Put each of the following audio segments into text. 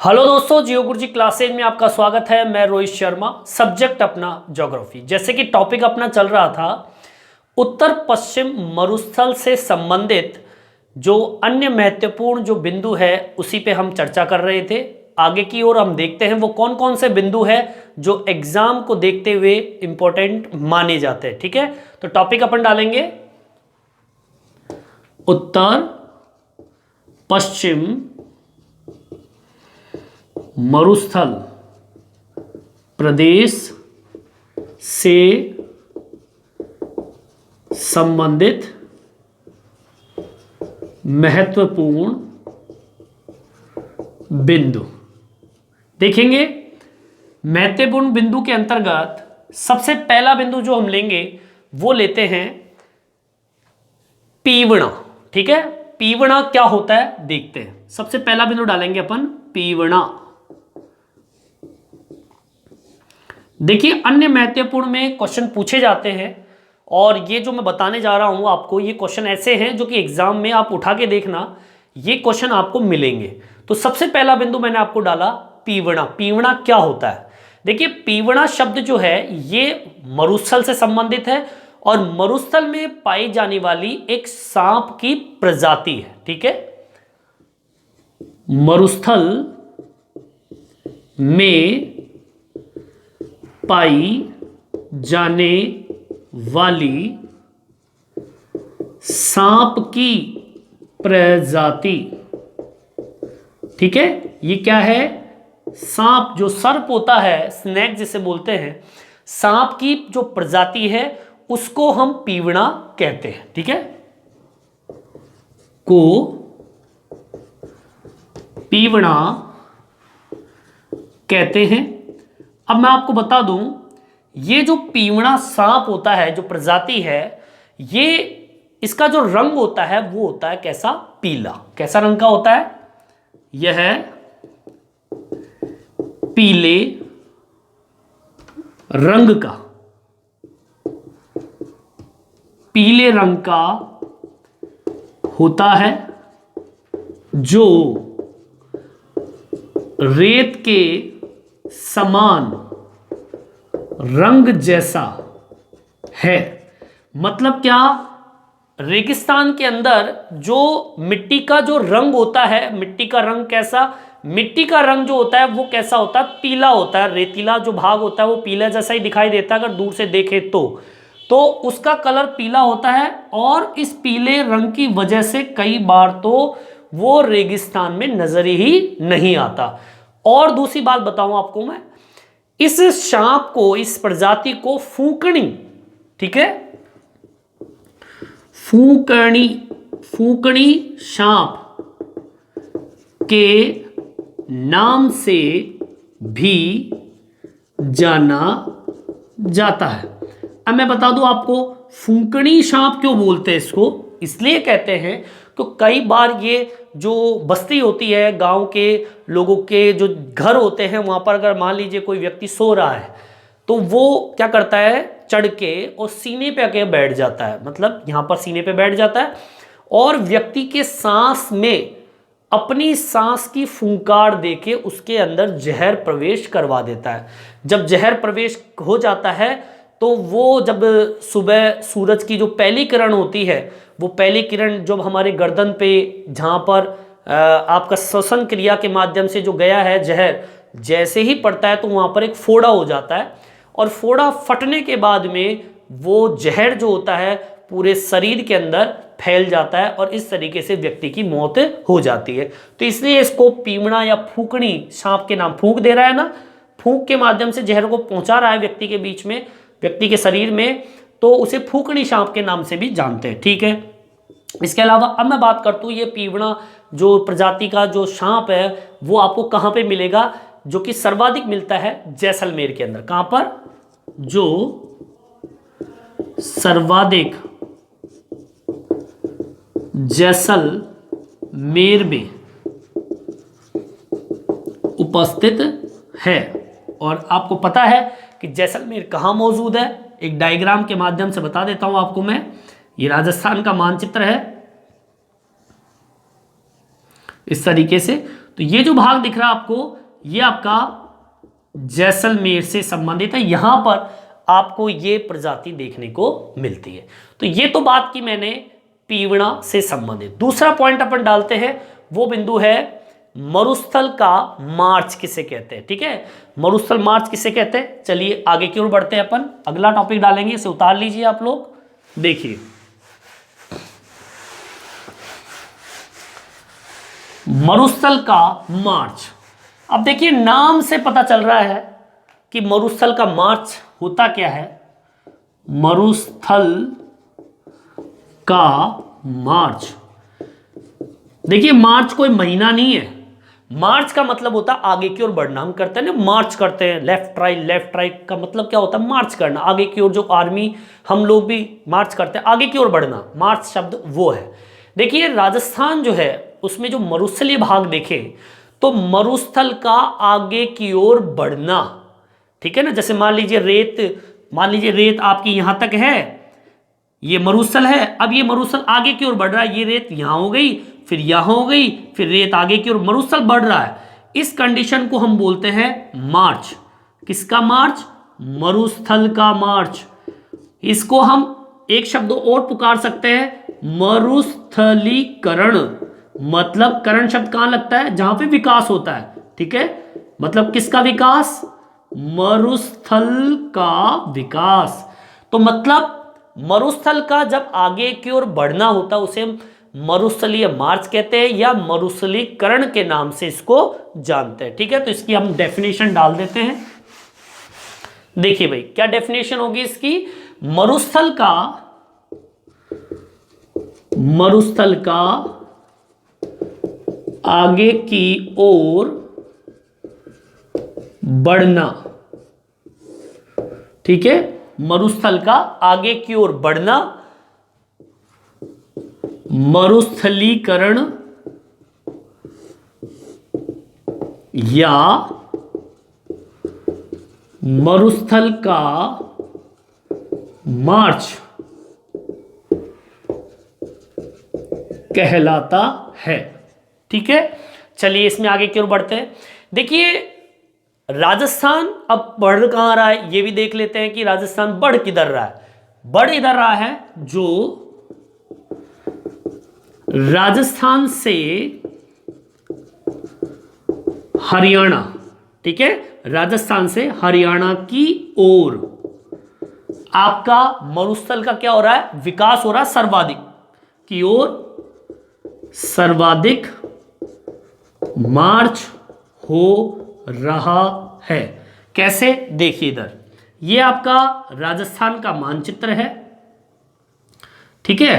Hello दोस्तों, जियो गुरुजी classes में आपका स्वागत है। मैं रोहित शर्मा। सब्जेक्ट अपना ज्योग्राफी। जैसे कि टॉपिक अपना चल रहा था उत्तर पश्चिम मरुस्थल से संबंधित जो अन्य महत्वपूर्ण जो बिंदु है उसी पे हम चर्चा कर रहे थे। आगे की ओर हम देखते हैं वो कौन कौन से बिंदु है जो एग्जाम को देखते हुए इंपॉर्टेंट माने जाते हैं। ठीक है, तो टॉपिक अपन डालेंगे उत्तर पश्चिम मरुस्थल प्रदेश से संबंधित महत्वपूर्ण बिंदु देखेंगे। महत्वपूर्ण बिंदु के अंतर्गत सबसे पहला बिंदु जो हम लेंगे वो लेते हैं पीवणा। ठीक है, पीवणा क्या होता है देखते हैं। सबसे पहला बिंदु डालेंगे अपन पीवणा। देखिए, अन्य महत्वपूर्ण में क्वेश्चन पूछे जाते हैं और ये जो मैं बताने जा रहा हूं आपको, ये क्वेश्चन ऐसे हैं जो कि एग्जाम में आप उठा के देखना, ये क्वेश्चन आपको मिलेंगे। तो सबसे पहला बिंदु मैंने आपको डाला पीवणा। पीवणा क्या होता है? देखिए, पीवणा शब्द जो है ये मरुस्थल से संबंधित है और मरुस्थल में पाई जाने वाली एक सांप की प्रजाति है। ठीक है, मरुस्थल में पाई जाने वाली सांप की प्रजाति। ठीक है, ये क्या है? सांप जो सर्प होता है, स्नेक जिसे बोलते हैं, सांप की जो प्रजाति है उसको हम पीवणा कहते हैं। ठीक है, को पीवणा कहते हैं। अब मैं आपको बता दूं, ये जो पीवणा सांप होता है, जो प्रजाति है, ये इसका जो रंग होता है वो होता है कैसा? पीला। कैसा रंग का होता है? यह पीले रंग का, पीले रंग का होता है, जो रेत के समान रंग जैसा है। मतलब क्या? रेगिस्तान के अंदर जो मिट्टी का जो रंग होता है, मिट्टी का रंग कैसा? मिट्टी का रंग जो होता है वो कैसा होता है? पीला होता है। रेतीला जो भाग होता है वो पीला जैसा ही दिखाई देता है अगर दूर से देखे तो उसका कलर पीला होता है और इस पीले रंग की वजह से कई बार तो वो रेगिस्तान में नजर ही नहीं आता। और दूसरी बात बताऊं आपको मैं, इस सांप को, इस प्रजाति को फूकनी, ठीक है, फूकनी सांप के नाम से भी जाना जाता है। अब मैं बता दूं आपको, फूकनी सांप क्यों बोलते हैं इसको? इसलिए कहते हैं तो कई बार ये जो बस्ती होती है, गांव के लोगों के जो घर होते हैं, वहां पर अगर मान लीजिए कोई व्यक्ति सो रहा है तो वो क्या करता है, चढ़ के और सीने पे आके बैठ जाता है। मतलब यहां पर सीने पे बैठ जाता है और व्यक्ति के सांस में अपनी सांस की फूंकार देके उसके अंदर जहर प्रवेश करवा देता है। जब जहर प्रवेश हो जाता है तो वो जब सुबह सूरज की जो पहली किरण होती है, वो पहली किरण जब हमारे गर्दन पे, जहाँ पर आपका श्वसन क्रिया के माध्यम से जो गया है जहर, जैसे ही पड़ता है तो वहाँ पर एक फोड़ा हो जाता है और फोड़ा फटने के बाद में वो जहर जो होता है पूरे शरीर के अंदर फैल जाता है और इस तरीके से व्यक्ति की मौत हो जाती है। तो इसलिए इसको पीवणा या फूकनी सांप के नाम, फूंक दे रहा है ना, फूंक के माध्यम से जहर को पहुंचा रहा है व्यक्ति के बीच में, व्यक्ति के शरीर में, तो उसे फूकनी सांप के नाम से भी जानते हैं। ठीक है, इसके अलावा अब मैं बात करता हूँ, ये पीवणा जो प्रजाति का जो सांप है वो आपको कहाँ पे मिलेगा? जो कि सर्वाधिक मिलता है जैसलमेर के अंदर। कहाँ पर? जो सर्वाधिक जैसलमेर में उपस्थित है। और आपको पता है कि जैसलमेर कहाँ मौजूद है? एक डायग्राम के माध्यम से बता देता हूं आपको मैं। ये राजस्थान का मानचित्र है इस तरीके से। तो ये जो भाग दिख रहा है आपको, ये आपका जैसलमेर से संबंधित है। यहां पर आपको ये प्रजाति देखने को मिलती है। तो ये तो बात की मैंने पीवड़ा से संबंधित। दूसरा पॉइंट अपन डालते हैं, वो बिंदु है मरुस्थल का मार्च किसे कहते हैं। ठीक है, मरुस्थल मार्च किसे कहते हैं। चलिए आगे की ओर बढ़ते हैं अपन, अगला टॉपिक डालेंगे, इसे उतार लीजिए आप लोग। देखिए मरुस्थल का मार्च। अब देखिए नाम से पता चल रहा है कि मरुस्थल का मार्च होता क्या है। मरुस्थल का मार्च, देखिए मार्च कोई महीना नहीं है। मार्च का मतलब होता है आगे की ओर बढ़ना। हम करते हैं ना, मार्च करते हैं, लेफ्ट राइट का मतलब क्या होता है, मार्च करना आगे की ओर। जो आर्मी हम लोग भी मार्च करते हैं, आगे की ओर बढ़ना, मार्च शब्द वो है। देखिए राजस्थान जो है उसमें जो मरुस्थलीय भाग देखें तो मरुस्थल का आगे की ओर बढ़ना। ठीक है ना, जैसे मान लीजिए रेत आपकी यहां तक है, ये मरुस्थल है। अब ये मरुस्थल आगे की ओर बढ़ रहा है, ये रेत यहां हो गई, फिर यहां हो गई, फिर रेत आगे की ओर, मरुस्थल बढ़ रहा है। इस कंडीशन को हम बोलते हैं मार्च। किसका मार्च, मरुस्थल का मार्च। इसको हम एक शब्द और पुकार सकते हैं, मरुस्थलीकरण। मतलब करण शब्द कहां लगता है, जहां पे विकास होता है। ठीक है, मतलब किसका विकास, मरुस्थल का विकास। तो मतलब मरुस्थल का जब आगे की ओर बढ़ना होता है उसे मरुस्थलीय मार्च कहते हैं, या मरुस्थलीकरण के नाम से इसको जानते हैं। ठीक है, तो इसकी हम डेफिनेशन डाल देते हैं। देखिए भाई क्या डेफिनेशन होगी इसकी, मरुस्थल का आगे की ओर बढ़ना। ठीक है, मरुस्थल का आगे की ओर बढ़ना, मरुस्थलीकरण या मरुस्थल का मार्च कहलाता है। ठीक है, चलिए इसमें आगे की ओर बढ़ते हैं। देखिए राजस्थान अब बढ़ कहां रहा है ये भी देख लेते हैं कि राजस्थान बढ़ किधर रहा है। बढ़ इधर रहा है जो राजस्थान से हरियाणा। ठीक है, राजस्थान से हरियाणा की ओर आपका मरुस्थल का क्या हो रहा है, विकास हो रहा है, सर्वाधिक की ओर सर्वाधिक मार्च हो रहा है। कैसे, देखिए इधर ये आपका राजस्थान का मानचित्र है। ठीक है,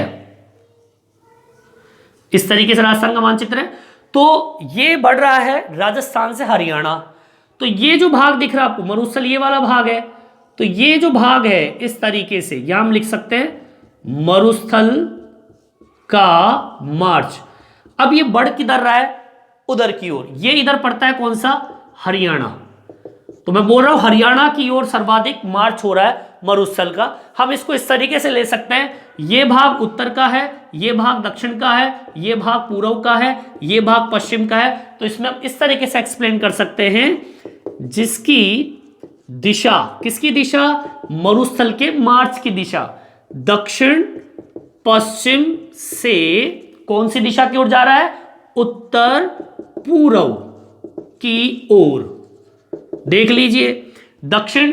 इस तरीके से राजस्थान का मानचित्र है। तो ये बढ़ रहा है राजस्थान से हरियाणा। तो ये जो भाग दिख रहा है आपको मरुस्थल, ये वाला भाग है। तो ये जो भाग है इस तरीके से यहां हम लिख सकते हैं मरुस्थल का मार्च। अब ये बढ़ किधर रहा है, उधर की ओर। ये इधर पड़ता है कौन सा, हरियाणा। तो मैं बोल रहा हूं हरियाणा की ओर सर्वाधिक मार्च हो रहा है मरुस्थल का। हम इसको इस तरीके से ले सकते हैं, ये भाग उत्तर का है, ये भाग दक्षिण का है, ये भाग पूर्व का है, ये भाग पश्चिम का है। तो इसमें हम इस तरीके से एक्सप्लेन कर सकते हैं, जिसकी दिशा, किसकी दिशा, मरुस्थल के मार्च की दिशा दक्षिण पश्चिम से कौन सी दिशा की ओर जा रहा है, उत्तर पूर्व की ओर। देख लीजिए दक्षिण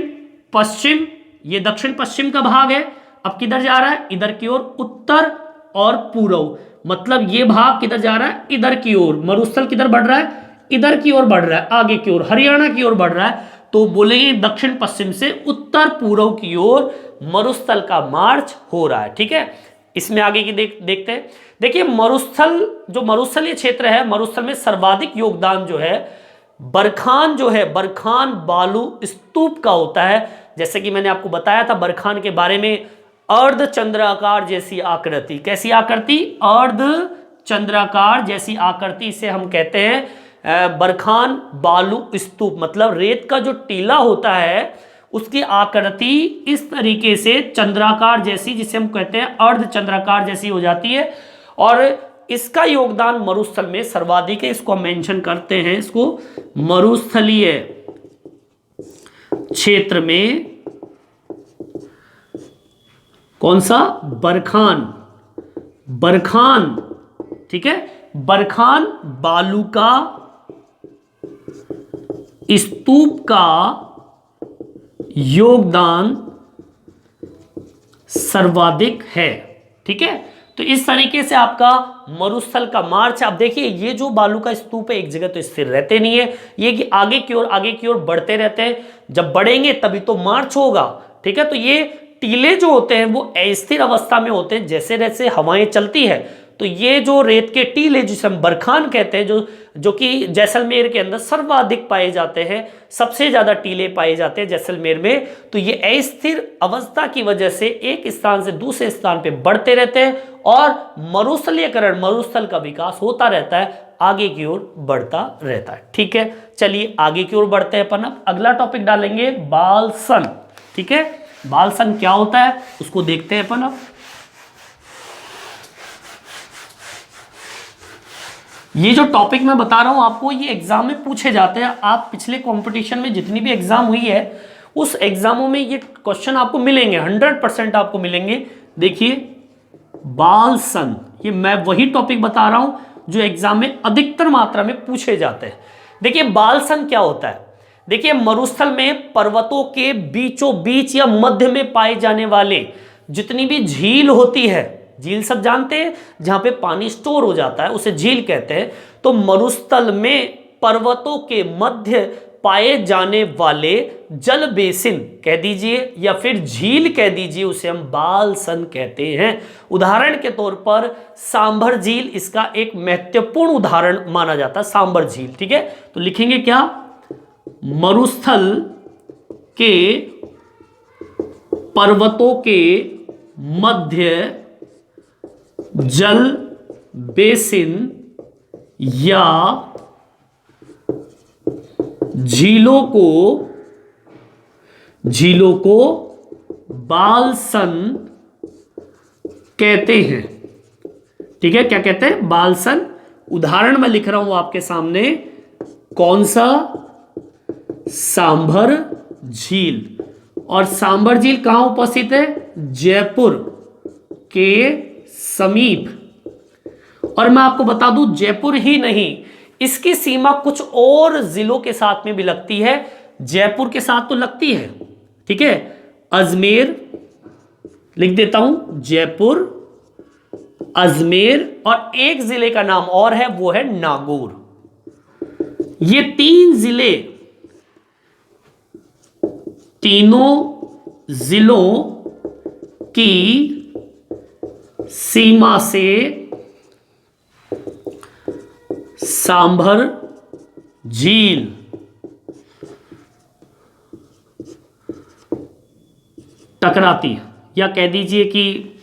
पश्चिम, ये दक्षिण पश्चिम का भाग है। अब किधर जा रहा है, इधर की ओर, उत्तर और पूर्व। मतलब ये भाग किधर जा रहा है, इधर की ओर। मरुस्थल किधर बढ़ रहा है, इधर की ओर बढ़ रहा है, आगे की ओर हरियाणा की ओर बढ़ रहा है। तो बोलेंगे दक्षिण पश्चिम से उत्तर पूर्व की ओर मरुस्थल का मार्च हो रहा है। ठीक है, इसमें आगे की देखते हैं। देखिए मरुस्थल, जो मरुस्थलीय क्षेत्र है, मरुस्थल में सर्वाधिक योगदान जो है बरखान, जो है बरखान बालू स्तूप का होता है। जैसे कि मैंने आपको बताया था बरखान के बारे में, अर्ध चंद्राकार जैसी आकृति। कैसी आकृति, अर्ध चंद्राकार जैसी आकृति, इसे हम कहते हैं बरखान बालू स्तूप। मतलब रेत का जो टीला होता है उसकी आकृति इस तरीके से चंद्राकार जैसी, जिसे हम कहते हैं अर्ध चंद्राकार जैसी हो जाती है। और इसका योगदान मरुस्थल में सर्वाधिक है, इसको हम मेंशन करते हैं, इसको मरुस्थलीय क्षेत्र में कौन सा, बरखान, बरखान, ठीक है, बरखान बालू का स्तूप का योगदान सर्वाधिक है। ठीक है, तो इस तरीके से आपका मरुस्थल का मार्च, आप देखिए ये जो बालू का स्तूप है एक जगह तो स्थिर रहते नहीं है, ये कि आगे की ओर बढ़ते रहते हैं, जब बढ़ेंगे तभी तो मार्च होगा। ठीक है, तो ये टीले जो होते हैं वो अस्थिर अवस्था में होते हैं, जैसे जैसे हवाएं चलती है तो ये जो रेत के टीले जिसे हम बरखान कहते हैं, जो कि जैसलमेर के अंदर सर्वाधिक पाए जाते हैं, सबसे ज्यादा टीले पाए जाते हैं जैसलमेर में, तो ये अस्थिर अवस्था की वजह से एक स्थान से दूसरे स्थान पे बढ़ते रहते हैं और मरुस्थलीयकरण, मरुस्थल का विकास होता रहता है, आगे की ओर बढ़ता रहता है। ठीक है, चलिए आगे की ओर बढ़ते हैं अपन। अब अगला टॉपिक डालेंगे बालसन। ठीक है, बालसन क्या होता है उसको देखते हैं अपन। अब ये जो टॉपिक मैं बता रहा हूं आपको, ये एग्जाम में पूछे जाते हैं। आप पिछले कंपटीशन में जितनी भी एग्जाम हुई है उस एग्जामों में ये क्वेश्चन आपको मिलेंगे, 100% आपको मिलेंगे। देखिए बालसन, ये मैं वही टॉपिक बता रहा हूं जो एग्जाम में अधिकतर मात्रा में पूछे जाते हैं। देखिए बालसन क्या होता है, देखिए मरुस्थल में पर्वतों के बीचों बीच या मध्य में पाए जाने वाले जितनी भी झील होती है, झील सब जानते हैं जहां पे पानी स्टोर हो जाता है उसे झील कहते हैं, तो मरुस्थल में पर्वतों के मध्य पाए जाने वाले जल बेसिन कह दीजिए या फिर झील कह दीजिए, उसे हम बालसन कहते हैं। उदाहरण के तौर पर सांभर झील इसका एक महत्वपूर्ण उदाहरण माना जाता है, सांभर झील। ठीक है, तो लिखेंगे क्या, मरुस्थल के पर्वतों के मध्य जल बेसिन या झीलों को बालसन कहते हैं। ठीक है, क्या कहते हैं, बालसन। उदाहरण मैं लिख रहा हूं आपके सामने, कौन सा, सांभर झील। और सांभर झील कहां उपस्थित है, जयपुर के समीप। और मैं आपको बता दूं जयपुर ही नहीं, इसकी सीमा कुछ और जिलों के साथ में भी लगती है, जयपुर के साथ तो लगती है। ठीक है, अजमेर लिख देता हूं, जयपुर, अजमेर, और एक जिले का नाम और है वो है नागौर। ये 3 जिले, तीनों जिलों की सीमा से सांभर झील टकराती है, या कह दीजिए कि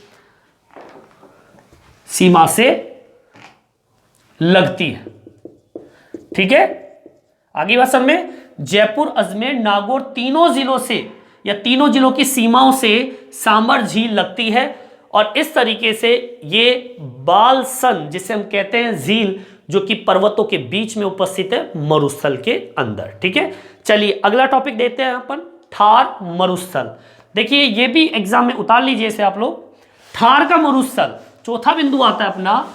सीमा से लगती है। ठीक है, आगे बात समझ में, जयपुर, अजमेर, नागौर तीनों जिलों से या तीनों जिलों की सीमाओं से सांभर झील लगती है, और इस तरीके से ये बालसन जिसे हम कहते हैं झील, जो कि पर्वतों के बीच में उपस्थित है मरुस्थल के अंदर। ठीक है, चलिए अगला टॉपिक देते हैं अपन, थार मरुस्थल। देखिए ये भी एग्जाम में उतार लीजिए इसे आप लोग, थार का मरुस्थल, चौथा बिंदु आता है अपना,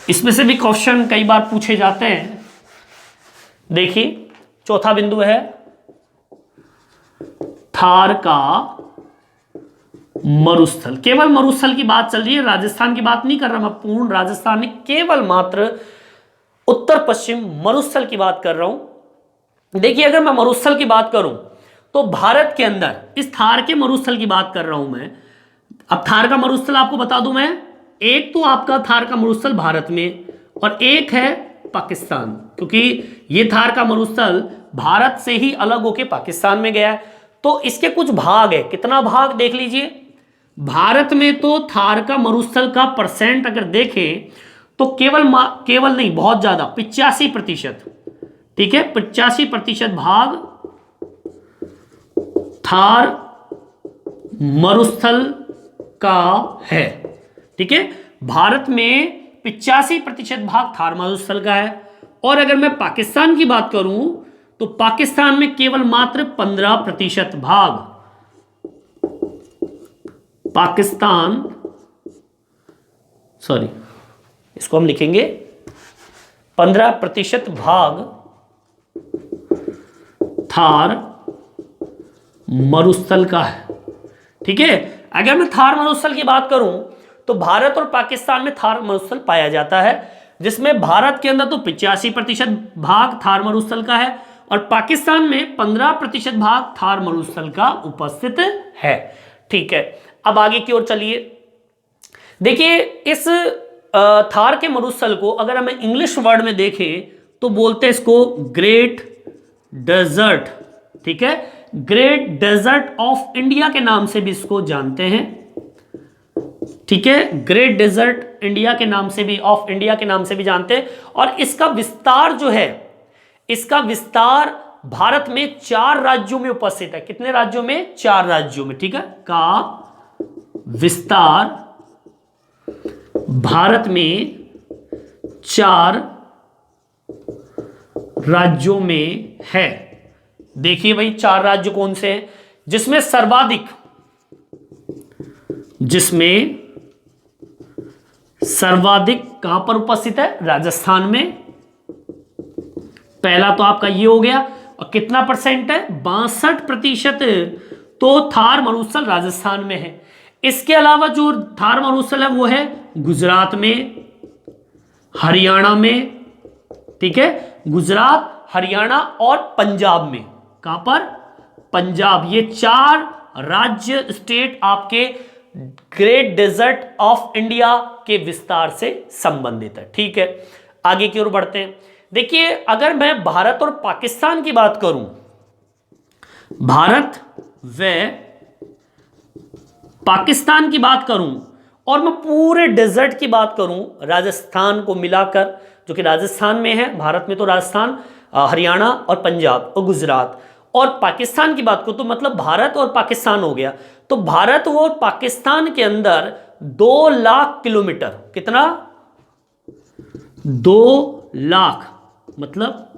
इसमें से भी क्वेश्चन कई बार पूछे जाते हैं। देखिए चौथा बिंदु है थार का मरुस्थल। केवल मरुस्थल की बात चल रही है, राजस्थान की बात नहीं कर रहा मैं, पूर्ण राजस्थान में केवल मात्र उत्तर पश्चिम मरुस्थल की बात कर रहा हूं। देखिए अगर मैं मरुस्थल की बात करूं तो भारत के अंदर इस थार के मरुस्थल की बात कर रहा हूं मैं। अब थार का मरुस्थल आपको बता दूं मैं, एक तो आपका थार का मरुस्थल भारत में और एक है पाकिस्तान, क्योंकि ये थार का मरुस्थल भारत से ही अलग होकर पाकिस्तान में गया है। तो इसके कुछ भाग है, कितना भाग देख लीजिए। भारत में तो थार का मरुस्थल का परसेंट अगर देखें तो केवल नहीं, बहुत ज्यादा, 85%। ठीक है, 85% भाग थार मरुस्थल का है। ठीक है, भारत में 85% भाग थार मरुस्थल का है। और अगर मैं पाकिस्तान की बात करूं तो पाकिस्तान में केवल मात्र 15% भाग, पाकिस्तान, सॉरी इसको हम लिखेंगे 15% भाग थार मरुस्थल का है। ठीक है, अगर मैं थार मरुस्थल की बात करूं तो भारत और पाकिस्तान में थार मरुस्थल पाया जाता है, जिसमें भारत के अंदर तो 85% भाग थार मरुस्थल का है और पाकिस्तान में 15% भाग थार मरुस्थल का उपस्थित है। ठीक है, अब आगे की ओर चलिए। देखिए, इस थार के मरुस्थल को अगर हमें इंग्लिश वर्ड में देखें तो बोलते हैं इसको ग्रेट डेजर्ट। ठीक है, ग्रेट डेजर्ट ऑफ इंडिया के नाम से भी इसको जानते हैं। ठीक है, ग्रेट डेजर्ट इंडिया के नाम से भी, ऑफ इंडिया के नाम से भी जानते हैं। और इसका विस्तार जो है, इसका विस्तार भारत में 4 राज्यों में उपस्थित है। कितने राज्यों में? 4 राज्यों में। ठीक है, का विस्तार भारत में 4 राज्यों में है। देखिए भाई, 4 राज्य कौन से हैं? जिसमें सर्वाधिक कहां पर उपस्थित है? राजस्थान में। पहला तो आपका ये हो गया। और कितना परसेंट है? 62%। तो थार मरुस्थल राजस्थान में है। इसके अलावा जो थार मरुस्थल है वो है गुजरात में, हरियाणा में। ठीक है, गुजरात, हरियाणा और पंजाब में। कहां पर? पंजाब। ये 4 राज्य, स्टेट आपके ग्रेट डेजर्ट ऑफ इंडिया के विस्तार से संबंधित है। ठीक है, आगे की ओर बढ़ते हैं। देखिए, अगर मैं भारत और पाकिस्तान की बात करूं, भारत व पाकिस्तान की बात करूं और मैं पूरे डेजर्ट की बात करूं, राजस्थान को मिलाकर, जो कि राजस्थान में है, भारत में तो राजस्थान, हरियाणा और पंजाब और गुजरात, और पाकिस्तान की बात करूं तो मतलब भारत और पाकिस्तान हो गया। तो भारत और पाकिस्तान के अंदर 2 लाख किलोमीटर, कितना? 2 लाख मतलब,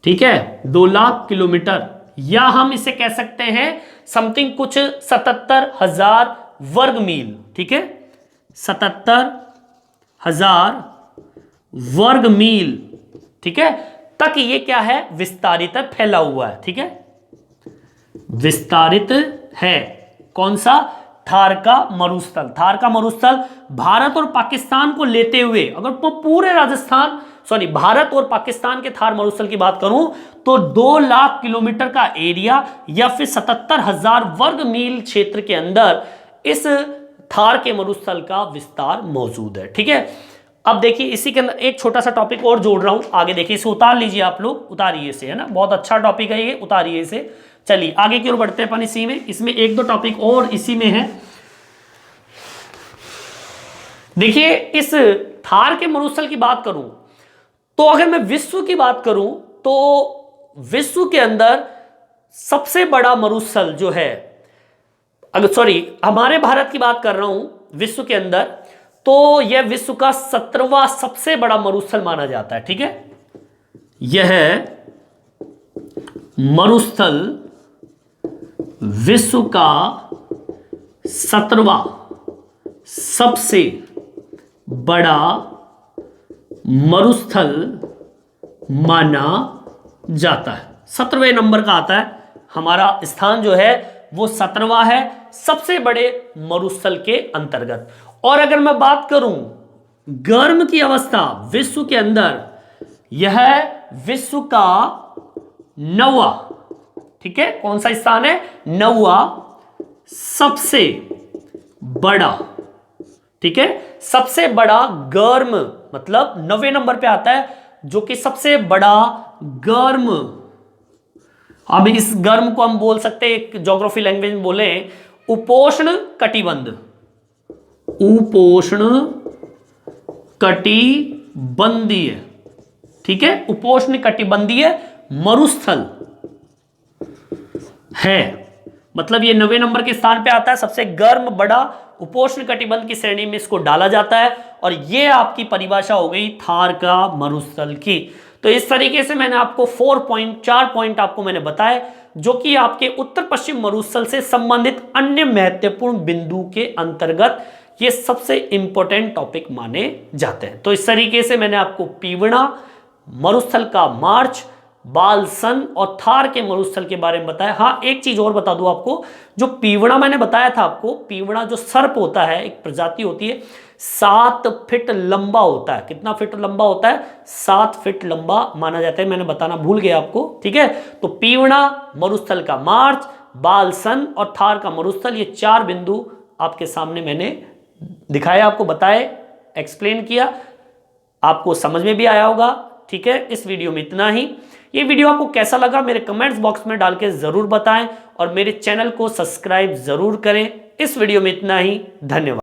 ठीक है, 2 लाख किलोमीटर, या हम इसे कह सकते हैं समथिंग कुछ 77,000 वर्ग मील। ठीक है, 77,000 वर्ग मील, ठीक है, तक ये क्या है? विस्तारित है, फैला हुआ है। ठीक है, विस्तारित है। कौन सा? थार का मरुस्थल। थार का मरुस्थल भारत और पाकिस्तान को लेते हुए, अगर पूरे राजस्थान, सॉरी, भारत और पाकिस्तान के थार मरुस्थल की बात करूं तो 2 लाख किलोमीटर का एरिया या फिर 77,000 वर्ग मील क्षेत्र के अंदर इस थार के मरुस्थल का विस्तार मौजूद है। ठीक है, अब देखिए, इसी के अंदर एक छोटा सा टॉपिक और जोड़ रहा हूं। आगे देखिए, इसे उतार लीजिए आप लोग, उतारिए इसे, है ना, बहुत अच्छा टॉपिक है ये, उतारिए इसे। चलिए आगे की ओर बढ़ते हैं अपन इसी में। इसमें 1-2 टॉपिक और इसी में है। देखिए, इस थार के मरुस्थल की बात करूं तो अगर मैं विश्व की बात करूं तो विश्व के अंदर सबसे बड़ा मरुस्थल जो है, अगर सॉरी हमारे भारत की बात कर रहा हूं विश्व के अंदर, तो यह विश्व का 17वां सबसे बड़ा मरुस्थल माना जाता है। ठीक है, यह मरुस्थल विश्व का 17वां सबसे बड़ा मरुस्थल माना जाता है। 17वें नंबर का आता है हमारा स्थान, जो है वो 17वां है सबसे बड़े मरुस्थल के अंतर्गत। और अगर मैं बात करूं गर्म की अवस्था विश्व के अंदर, यह विश्व का 9वां, ठीक है, कौन सा स्थान है? 9वां सबसे बड़ा, ठीक है, सबसे बड़ा गर्म, मतलब 9वें नंबर पे आता है, जो कि सबसे बड़ा गर्म। अब इस गर्म को हम बोल सकते हैं, एक ज्योग्राफी लैंग्वेज में बोले, उपोष्ण कटिबंध, उपोष्ण कटिबंधीय, ठीक है, उपोष्ण कटिबंधीय मरुस्थल है। मतलब ये 90 नंबर के स्थान पे आता है। सबसे गर्म बड़ा उपोष्ण कटिबंध की श्रेणी में इसको डाला जाता है। और ये आपकी परिभाषा हो गई थार का मरुस्थल की। तो इस तरीके से मैंने आपको 4 पॉइंट आपको मैंने बताए, जो कि आपके उत्तर पश्चिम मरुस्थल से संबंधित अन्य महत्वपूर्ण बिंदु के अंतर्गत ये सबसे इंपॉर्टेंट टॉपिक माने जाते हैं। तो इस तरीके से मैंने आपको पीवड़ा, मरुस्थल का मार्च, बालसन और थार के मरुस्थल के बारे में बताया। हाँ, एक चीज और बता दूं आपको, जो पीवड़ा मैंने बताया था आपको, पीवड़ा जो सर्प होता है, एक प्रजाति होती है, 7 फीट लंबा होता है। कितना फीट लंबा होता है? 7 फीट लंबा माना जाता है। मैंने बताना भूल गया आपको, ठीक है। तो पीवड़ा, मरुस्थल का मार्च, बालसन और थार का मरुस्थल, ये 4 बिंदु आपके सामने मैंने दिखाया, आपको बताए, एक्सप्लेन किया, आपको समझ में भी आया होगा, ठीक है। इस वीडियो में इतना ही। ये वीडियो आपको कैसा लगा मेरे कमेंट्स बॉक्स में डाल के जरूर बताएं और मेरे चैनल को सब्सक्राइब जरूर करें। इस वीडियो में इतना ही, धन्यवाद।